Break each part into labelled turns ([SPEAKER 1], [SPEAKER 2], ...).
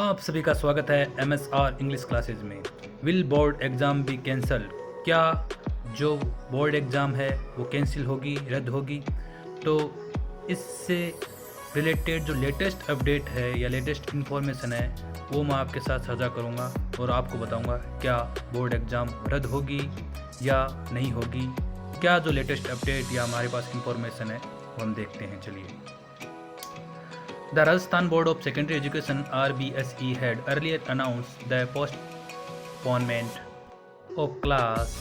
[SPEAKER 1] आप सभी का स्वागत है MSR इंग्लिश क्लासेज में। Will board exam be cancel? क्या जो बोर्ड एग्ज़ाम है वो कैंसिल होगी, रद्द होगी? तो इससे रिलेटेड जो लेटेस्ट अपडेट है या लेटेस्ट इन्फॉर्मेशन है वो मैं आपके साथ साझा करूंगा और आपको बताऊंगा क्या बोर्ड एग्ज़ाम रद्द होगी या नहीं होगी। क्या जो लेटेस्ट अपडेट या हमारे पास इन्फॉर्मेशन है वो हम देखते हैं। चलिए। The Rajasthan Board of Secondary Education RBSE had earlier announced the postponement of class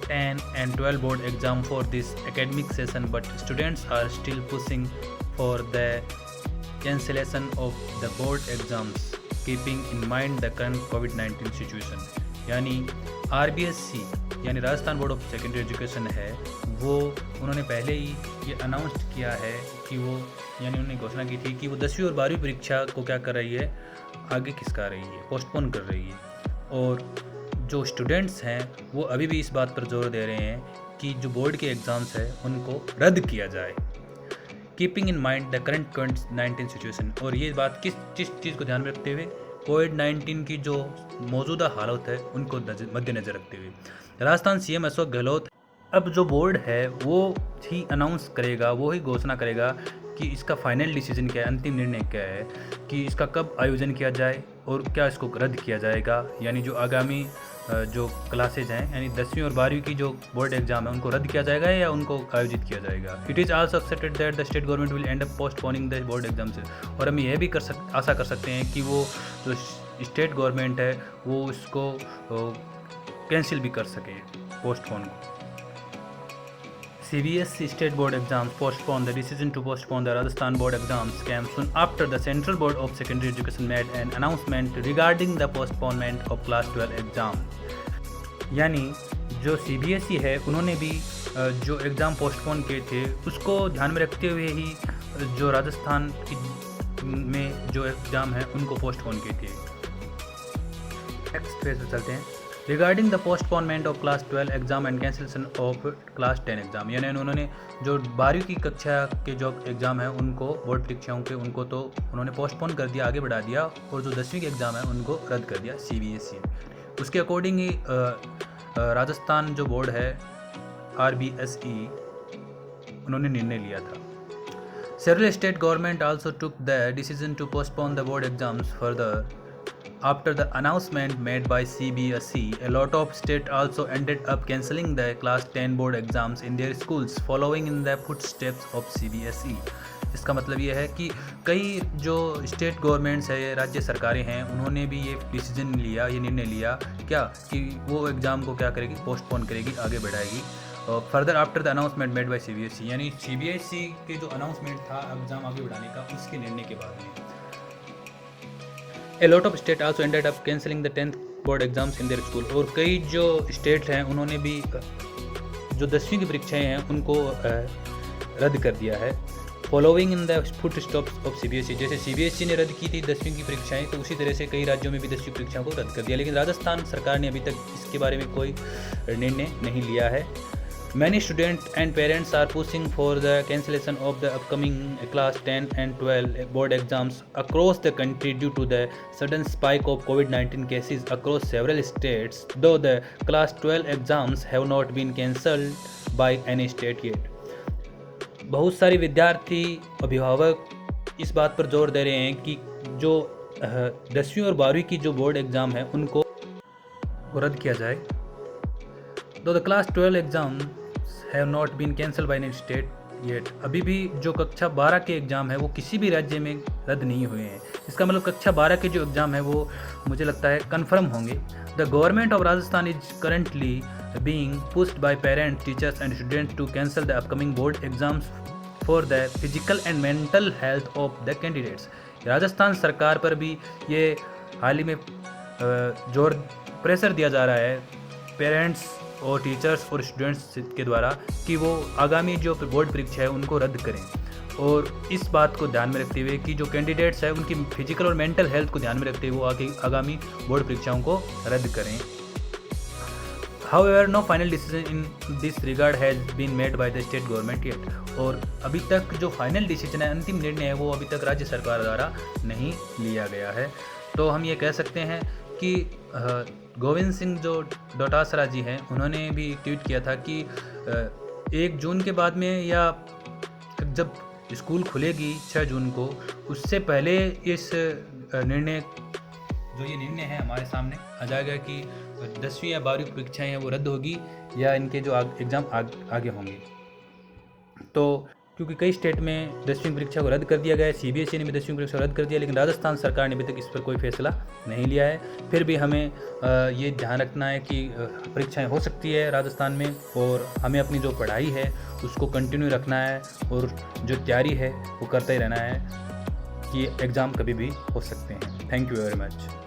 [SPEAKER 1] 10 and 12 board exam for this academic session, but students are still pushing for the cancellation of the board exams, keeping in mind the current COVID-19 situation. यानी RBSE यानी Rajasthan board of secondary education है वो उन्होंने पहले ही ये announce किया है कि वो यानी उन्होंने घोषणा की थी कि वो 10वीं और 12वीं परीक्षा को क्या कर रही है, आगे खिसका रही है, पोस्टपोन कर रही है। और जो स्टूडेंट्स हैं वो अभी भी इस बात पर जोर दे रहे हैं कि जो बोर्ड के एग्ज़ाम्स है उनको रद्द किया जाए, keeping in mind the current COVID-19 situation. और ये बात किस चीज़ को ध्यान में रखते हुए, कोविड-19 की जो मौजूदा हालत है उनको मद्देनज़र रखते हुए राजस्थान CM अशोक गहलोत अब जो बोर्ड है वो ही अनाउंस करेगा, वो ही घोषणा करेगा कि इसका फाइनल डिसीजन क्या है, अंतिम निर्णय क्या है कि इसका कब आयोजन किया जाए और क्या इसको रद्द किया जाएगा। यानी जो आगामी जो क्लासेज हैं यानी 10वीं और 12वीं की जो बोर्ड एग्जाम है उनको रद्द किया जाएगा या उनको आयोजित किया जाएगा। It is also accepted that the state government will and up postponing the board exams. और हम यह भी आशा कर सकते हैं कि वो जो स्टेट गवर्नमेंट है वो इसको कैंसिल भी कर सके, पोस्टपोन को। CBSE state board exams postponed. The decision to postpone the Rajasthan board exams came soon after the Central Board of Secondary Education made an announcement regarding the postponement of class 12 exam. यानी जो CBSE है उन्होंने भी जो exam postpone किए थे उसको ध्यान में रखते हुए ही जो राजस्थान में जो एग्ज़ाम है उनको पोस्टपोन किए थे। नेक्स्ट पेज पर चलते हैं। Regarding the postponement of class 12 exam and cancellation of class 10 exam, यानी उन्होंने जो 12वीं की कक्षा के जो एग्ज़ाम है उनको बोर्ड परीक्षाओं के उनको तो उन्होंने पोस्टपोन कर दिया, आगे बढ़ा दिया, और जो 10वीं के एग्ज़ाम है उनको रद्द कर दिया CBSE। उसके अकॉर्डिंग ही राजस्थान जो बोर्ड है RBSE उन्होंने निर्णय लिया था। Several state government also took the decision to postpone the board exams further. After the announcement made by CBSE, a lot of states also ended up cancelling the class 10 board exams in their schools, following in the footsteps of CBSE. इसका मतलब ये है कि कई जो state governments है, राज्य सरकारें हैं, उन्होंने भी ये डिसीजन लिया, ये निर्णय लिया क्या कि वो एग्ज़ाम को क्या करेगी, पोस्टपोन करेगी, आगे बढ़ाएगी। Further after the announcement made by CBSE, यानी CBSE के जो अनाउंसमेंट था एग्ज़ाम आगे बढ़ाने का उसके निर्णय के बाद में A lot of states also ended up cancelling the 10th board exams in their school. और कई जो स्टेट हैं उन्होंने भी जो 10वीं की परीक्षाएं हैं उनको रद्द कर दिया है। Following in the foot stops of CBSE, जैसे CBSE ने रद्द की थी 10वीं की परीक्षाएं, तो उसी तरह से कई राज्यों में भी 10वीं परीक्षाओं को रद्द कर दिया। लेकिन राजस्थान सरकार ने अभी तक इसके बारे में कोई निर्णय नहीं लिया है। Many students and parents are pushing for the cancellation of the upcoming class 10 and 12 board exams across the country due to the sudden spike of COVID-19 cases across several states, though the class 12 exams have not been cancelled by any state yet. बहुत सारे विद्यार्थी, अभिभावक इस बात पर जोर दे रहे हैं कि जो 10वीं और 12वीं की जो बोर्ड एग्ज़ाम है उनको रद्द किया जाए। Though the class 12 exams have not been cancelled by any state yet, अभी भी जो कक्षा 12 के एग्ज़ाम है वो किसी भी राज्य में रद्द नहीं हुए हैं। इसका मतलब कक्षा 12 के जो एग्ज़ाम है वो मुझे लगता है कन्फर्म होंगे। The government of Rajasthan is currently being pushed by parents, teachers and students to cancel the upcoming board exams for the physical and mental health of the candidates. Rajasthan सरकार पर भी ये हाल ही में प्रेशर दिया जा रहा है पेरेंट्स और टीचर्स और स्टूडेंट्स के द्वारा कि वो आगामी जो बोर्ड परीक्षा है उनको रद्द करें, और इस बात को ध्यान में रखते हुए कि जो कैंडिडेट्स हैं उनकी फिजिकल और मेंटल हेल्थ को ध्यान में रखते हुए वो आगामी बोर्ड परीक्षाओं को रद्द करें। However, no final decision in this regard has been made by the state government yet. और अभी तक जो फाइनल डिसीजन है, अंतिम निर्णय है, वो अभी तक राज्य सरकार द्वारा नहीं लिया गया है। तो हम ये कह सकते हैं कि गोविंद सिंह जो डोटासरा जी हैं, उन्होंने भी ट्वीट किया था कि 1 जून के बाद में या जब स्कूल खुलेगी 6 जून को, उससे पहले इस निर्णय जो ये निर्णय है हमारे सामने आ जाएगा कि 10वीं या 12वीं परीक्षाएँ हैं वो रद्द होगी या इनके जो एग्ज़ाम आगे होंगे। तो क्योंकि कई स्टेट में 10वीं परीक्षा को रद्द कर दिया गया है, CBSE ने भी 10वीं परीक्षा को रद्द कर दिया, लेकिन राजस्थान सरकार ने अभी तक इस पर कोई फैसला नहीं लिया है। फिर भी हमें ये ध्यान रखना है कि परीक्षाएं हो सकती है राजस्थान में, और हमें अपनी जो पढ़ाई है उसको कंटिन्यू रखना है और जो तैयारी है वो करते ही रहना है कि एग्ज़ाम कभी भी हो सकते हैं। Thank you very much.